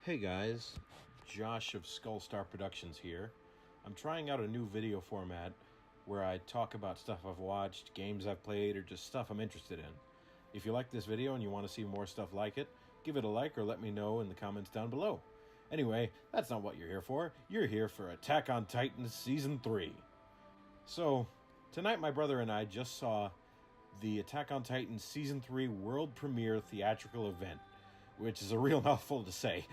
Hey guys, Josh of Skullstar Productions here. I'm trying out a new video format where I talk about stuff I've watched, games I've played, or just stuff I'm interested in. If you like this video and you want to see more stuff like it, give it a like or let me know in the comments down below. Anyway, that's not what you're here for. You're here for Attack on Titan Season 3. So, tonight my brother and I just saw the Attack on Titan Season 3 world premiere theatrical event, which is a real mouthful to say.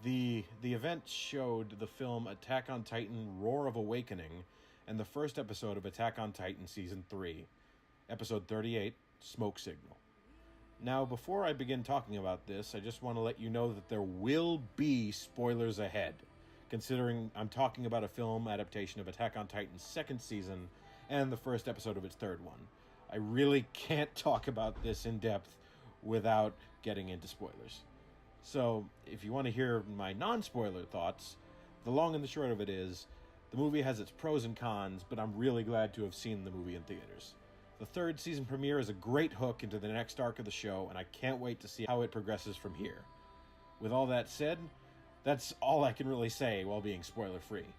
The event showed the film Attack on Titan Roar of Awakening and the first episode of Attack on Titan Season 3, Episode 38, Smoke Signal. Now, before I begin talking about this, I just want to let you know that there will be spoilers ahead, considering I'm talking about a film adaptation of Attack on Titan's second season and the first episode of its third one. I really can't talk about this in depth without getting into spoilers. So, if you want to hear my non-spoiler thoughts, the long and the short of it is, the movie has its pros and cons, but I'm really glad to have seen the movie in theaters. The third season premiere is a great hook into the next arc of the show, and I can't wait to see how it progresses from here. With all that said, that's all I can really say while being spoiler-free.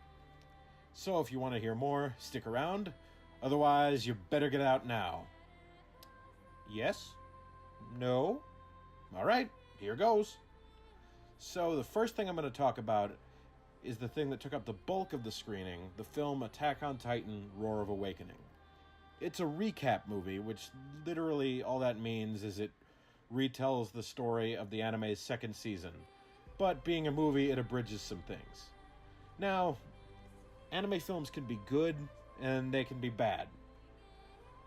So if you want to hear more, stick around. Otherwise, you better get out now. Yes? No? Alright, here goes. So the first thing I'm going to talk about is the thing that took up the bulk of the screening, the film Attack on Titan Roar of Awakening. It's a recap movie, which literally all that means is it retells the story of the anime's second season. But being a movie, it abridges some things. Now, anime films can be good, and they can be bad.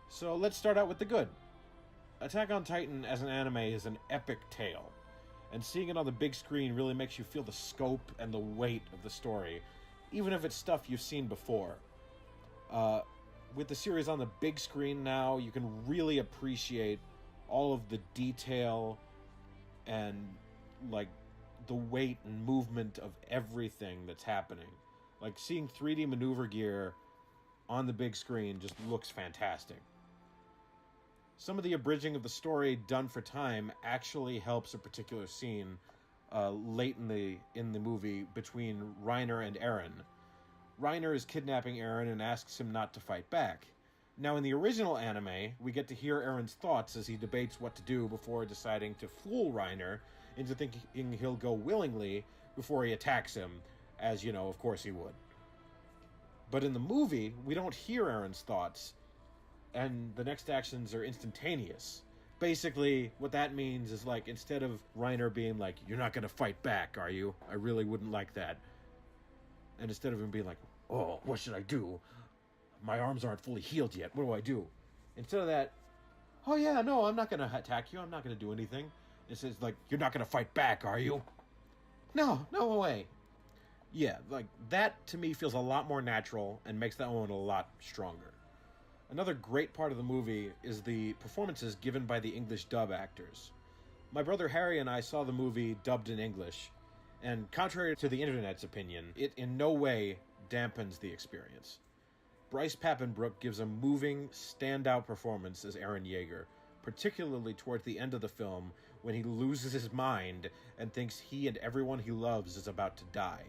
So let's start out with the good. Attack on Titan as an anime is an epic tale, and seeing it on the big screen really makes you feel the scope and the weight of the story, even if it's stuff you've seen before. With the series on the big screen now, you can really appreciate all of the detail and, like, the weight and movement of everything that's happening. Like, seeing 3D maneuver gear on the big screen just looks fantastic. Some of the abridging of the story done for time actually helps a particular scene late in the movie between Reiner and Eren. Reiner is kidnapping Eren and asks him not to fight back. Now, in the original anime, we get to hear Eren's thoughts as he debates what to do before deciding to fool Reiner into thinking he'll go willingly before he attacks him, as, you know, of course he would. But in the movie, we don't hear Eren's thoughts, and the next actions are instantaneous. Basically, what that means is, like, instead of Reiner being like, "You're not gonna fight back, are you? I really wouldn't like that." And instead of him being like, "Oh, what should I do? My arms aren't fully healed yet. What do I do?" Instead of that, "Oh yeah, no, I'm not gonna attack you. I'm not gonna do anything." It says, like, "You're not gonna fight back, are you?" No way. Yeah, like, that to me feels a lot more natural and makes that one a lot stronger. Another great part of the movie is the performances given by the English dub actors. My brother Harry and I saw the movie dubbed in English, and contrary to the internet's opinion, it in no way dampens the experience. Bryce Papenbrook gives a moving, standout performance as Eren Yeager, particularly towards the end of the film when he loses his mind and thinks he and everyone he loves is about to die.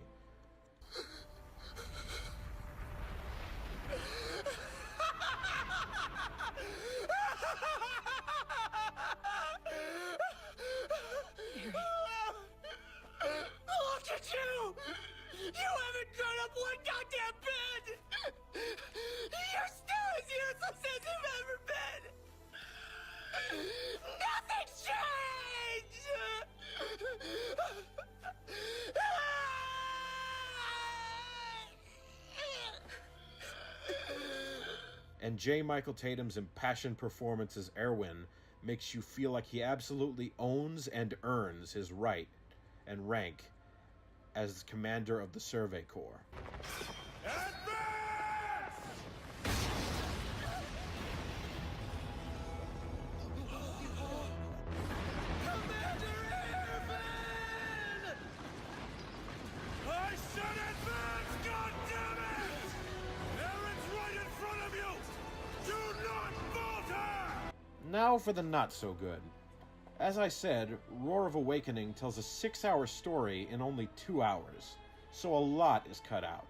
Look at you! You haven't grown up one goddamn bit! You're still as useless as you've ever been! Nothing's changed! And J. Michael Tatum's impassioned performance as Erwin makes you feel like he absolutely owns and earns his right and rank as commander of the Survey Corps. Advance! Commander Erwin! I said advance, goddammit! Erin's right in front of you! Do not falter! Now for the not so good. As I said, Roar of Awakening tells a 6-hour story in only 2 hours, so a lot is cut out.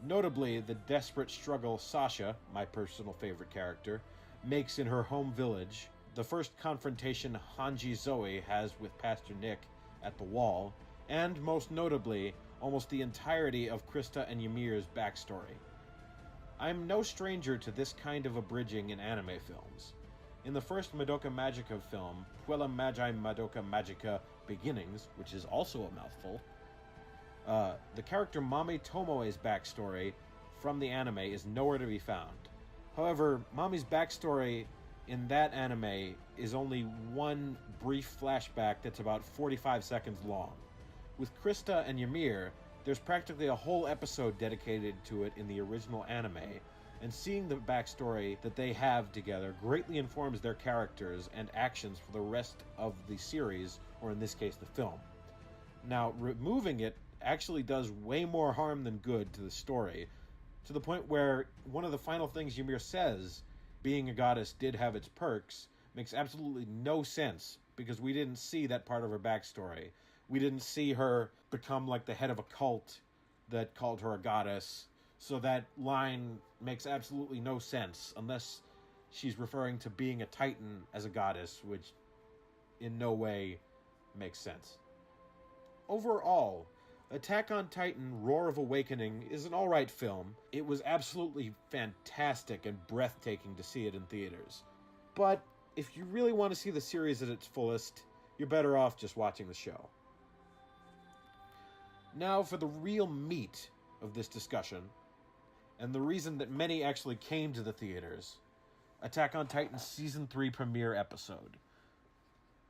Notably, the desperate struggle Sasha, my personal favorite character, makes in her home village, the first confrontation Hanji Zoe has with Pastor Nick at the wall, and most notably, almost the entirety of Krista and Ymir's backstory. I'm no stranger to this kind of abridging in anime films. In the first Madoka Magica film, Puella Magi Madoka Magica Beginnings, which is also a mouthful, the character Mami Tomoe's backstory from the anime is nowhere to be found. However, Mami's backstory in that anime is only one brief flashback that's about 45 seconds long. With Krista and Ymir, there's practically a whole episode dedicated to it in the original anime, and seeing the backstory that they have together greatly informs their characters and actions for the rest of the series, or in this case, the film. Now, removing it actually does way more harm than good to the story, to the point where one of the final things Ymir says, being a goddess did have its perks, makes absolutely no sense, because we didn't see that part of her backstory. We didn't see her become like the head of a cult that called her a goddess, so that line makes absolutely no sense, unless she's referring to being a titan as a goddess, which in no way makes sense. Overall, Attack on Titan Roar of Awakening is an alright film. It was absolutely fantastic and breathtaking to see it in theaters. But if you really want to see the series at its fullest, you're better off just watching the show. Now for the real meat of this discussion, and the reason that many actually came to the theaters, Attack on Titan's Season 3 premiere episode.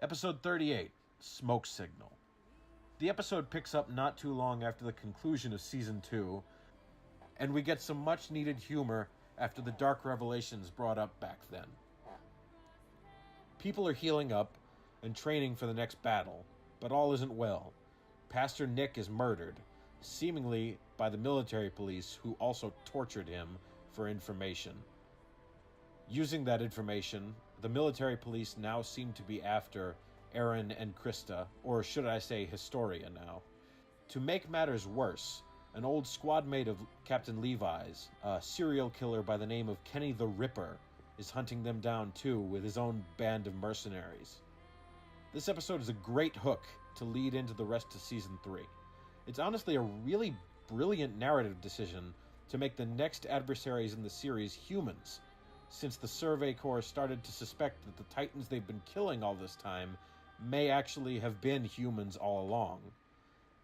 Episode 38, Smoke Signal. The episode picks up not too long after the conclusion of Season 2, and we get some much-needed humor after the dark revelations brought up back then. People are healing up and training for the next battle, but all isn't well. Pastor Nick is murdered, seemingly by the military police who also tortured him for information. Using that information, the military police now seem to be after Eren and Krista, or should I say Historia now. To make matters worse, an old squad mate of Captain Levi's, a serial killer by the name of Kenny the Ripper, is hunting them down too with his own band of mercenaries. This episode is a great hook to lead into the rest of Season 3. It's honestly a really brilliant narrative decision to make the next adversaries in the series humans, since the Survey Corps started to suspect that the Titans they've been killing all this time may actually have been humans all along.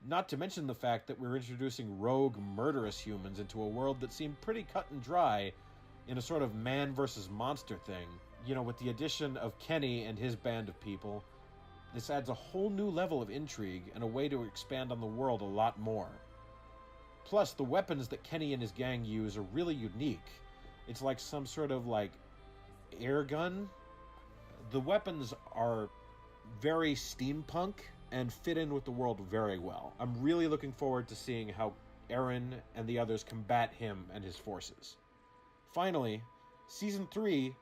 Not to mention the fact that we're introducing rogue, murderous humans into a world that seemed pretty cut and dry in a sort of man versus monster thing. You know, with the addition of Kenny and his band of people, this adds a whole new level of intrigue and a way to expand on the world a lot more. Plus, the weapons that Kenny and his gang use are really unique. It's like some sort of, air gun. The weapons are very steampunk and fit in with the world very well. I'm really looking forward to seeing how Eren and the others combat him and his forces. Finally, Season 3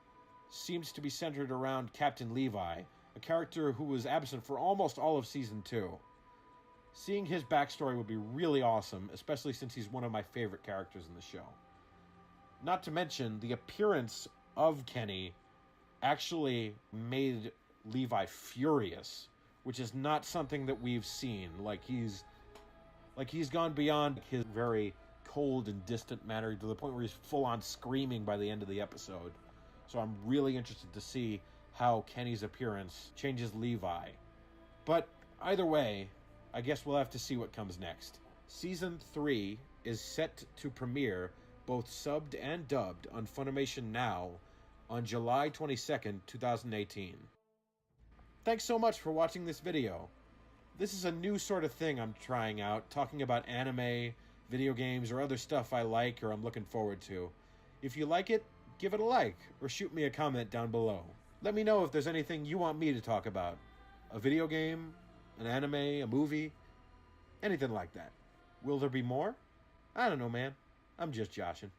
seems to be centered around Captain Levi, a character who was absent for almost all of Season 2. Seeing his backstory would be really awesome, especially since he's one of my favorite characters in the show. Not to mention, the appearance of Kenny actually made Levi furious, which is not something that we've seen. He's gone beyond his very cold and distant manner to the point where he's full on screaming by the end of the episode. So I'm really interested to see how Kenny's appearance changes Levi. But either way, I guess we'll have to see what comes next. Season 3 is set to premiere both subbed and dubbed on Funimation Now on July 22nd, 2018. Thanks so much for watching this video. This is a new sort of thing I'm trying out, talking about anime, video games, or other stuff I like or I'm looking forward to. If you like it, give it a like, or shoot me a comment down below. Let me know if there's anything you want me to talk about. A video game, an anime, a movie, anything like that. Will there be more? I don't know, man. I'm just Joshin.